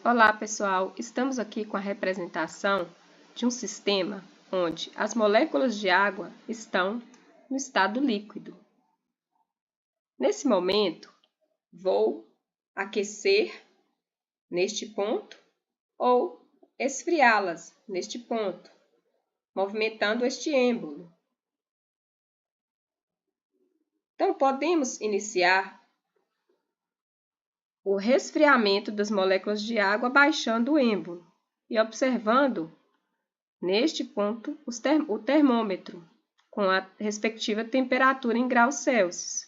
Olá, pessoal! Estamos aqui com a representação de um sistema onde as moléculas de água estão no estado líquido. Nesse momento, vou aquecer neste ponto ou esfriá-las neste ponto, movimentando este êmbolo. Então, podemos iniciar o resfriamento das moléculas de água baixando o êmbolo e observando neste ponto o termômetro com a respectiva temperatura em graus Celsius.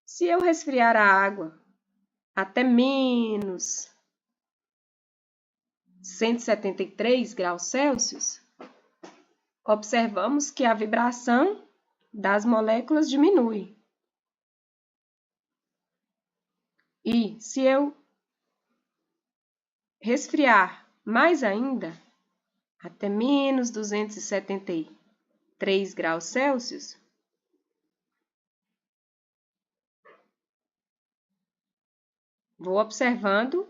Se eu resfriar a água até menos 173 graus Celsius, observamos que a vibração das moléculas diminui. E se eu resfriar mais ainda, até menos 273 graus Celsius, vou observando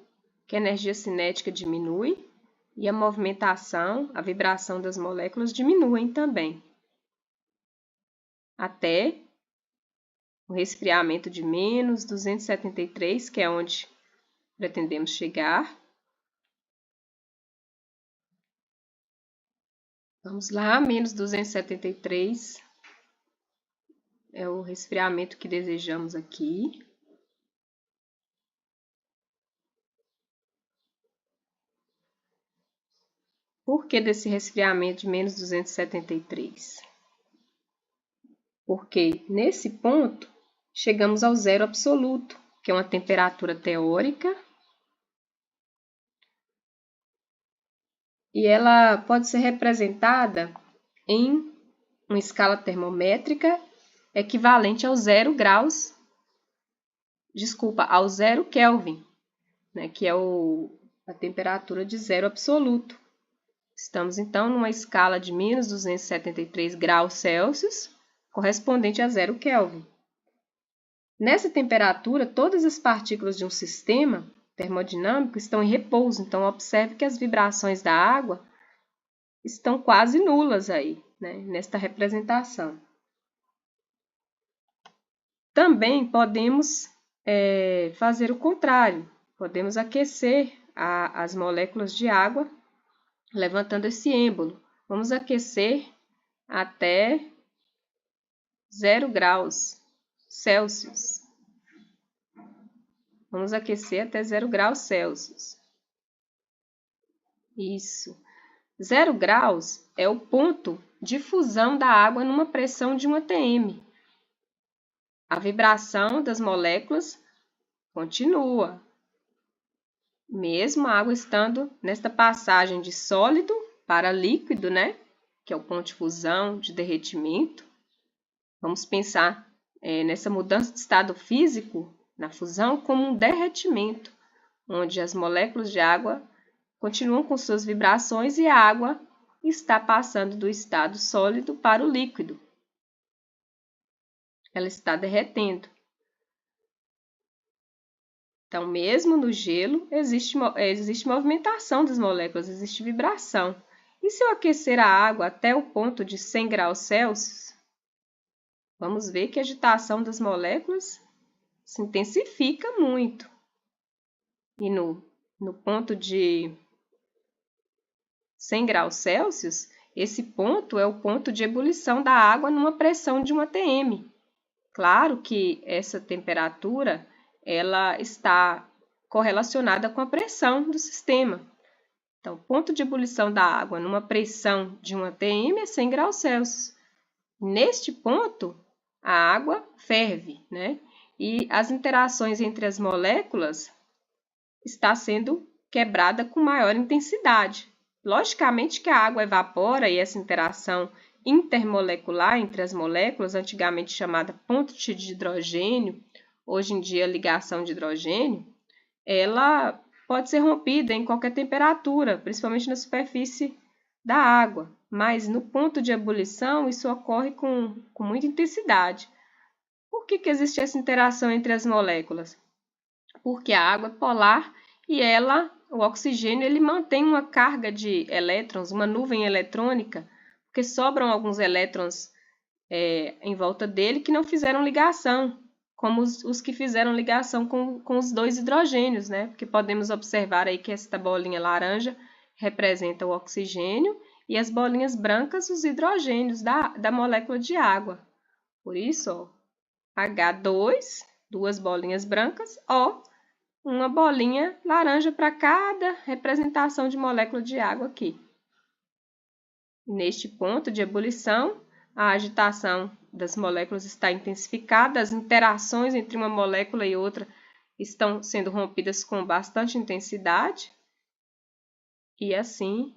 que a energia cinética diminui e a movimentação, a vibração das moléculas diminuem também, até o resfriamento de menos 273, que é onde pretendemos chegar. Vamos lá, menos 273 é o resfriamento que desejamos aqui. Por que desse resfriamento de menos 273? Porque nesse ponto chegamos ao zero absoluto, que é uma temperatura teórica, e ela pode ser representada em uma escala termométrica equivalente ao ao 0 Kelvin, né, que é a temperatura de zero absoluto. Estamos, então, numa escala de menos 273 graus Celsius, correspondente a 0 Kelvin. Nessa temperatura, todas as partículas de um sistema termodinâmico estão em repouso, então observe que as vibrações da água estão quase nulas aí, né, nesta representação. Também podemos fazer o contrário, podemos aquecer as moléculas de água levantando esse êmbolo. Vamos aquecer até 0 graus Celsius. Vamos aquecer até 0 graus Celsius. Isso. 0 graus é o ponto de fusão da água numa pressão de 1 atm. A vibração das moléculas continua, mesmo a água estando nesta passagem de sólido para líquido, né? Que é o ponto de fusão, de derretimento. Vamos pensar nessa mudança de estado físico na fusão como um derretimento, onde as moléculas de água continuam com suas vibrações e a água está passando do estado sólido para o líquido. Ela está derretendo. Então, mesmo no gelo, existe movimentação das moléculas, existe vibração. E se eu aquecer a água até o ponto de 100 graus Celsius, vamos ver que a agitação das moléculas se intensifica muito. E no ponto de 100 graus Celsius, esse ponto é o ponto de ebulição da água numa pressão de 1 atm. Claro que essa temperatura ela está correlacionada com a pressão do sistema. Então, o ponto de ebulição da água numa pressão de 1 atm é 100 graus Celsius. Neste ponto, a água ferve, né? E as interações entre as moléculas está sendo quebrada com maior intensidade. Logicamente que a água evapora e essa interação intermolecular entre as moléculas, antigamente chamada ponto de hidrogênio, hoje em dia ligação de hidrogênio, ela pode ser rompida em qualquer temperatura, principalmente na superfície da água, mas no ponto de ebulição isso ocorre com muita intensidade. Por que existe essa interação entre as moléculas? Porque a água é polar e ela o oxigênio ele mantém uma carga de elétrons, uma nuvem eletrônica, porque sobram alguns elétrons em volta dele que não fizeram ligação, como os que fizeram ligação com os dois hidrogênios, né? Porque podemos observar aí que esta bolinha laranja representa o oxigênio e as bolinhas brancas os hidrogênios da molécula de água. Por isso, ó, H2, duas bolinhas brancas, O, uma bolinha laranja para cada representação de molécula de água aqui. Neste ponto de ebulição, a agitação das moléculas está intensificada, as interações entre uma molécula e outra estão sendo rompidas com bastante intensidade, e assim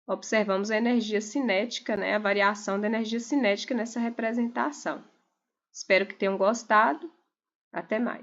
observamos a energia cinética, né, a variação da energia cinética nessa representação. Espero que tenham gostado. Até mais.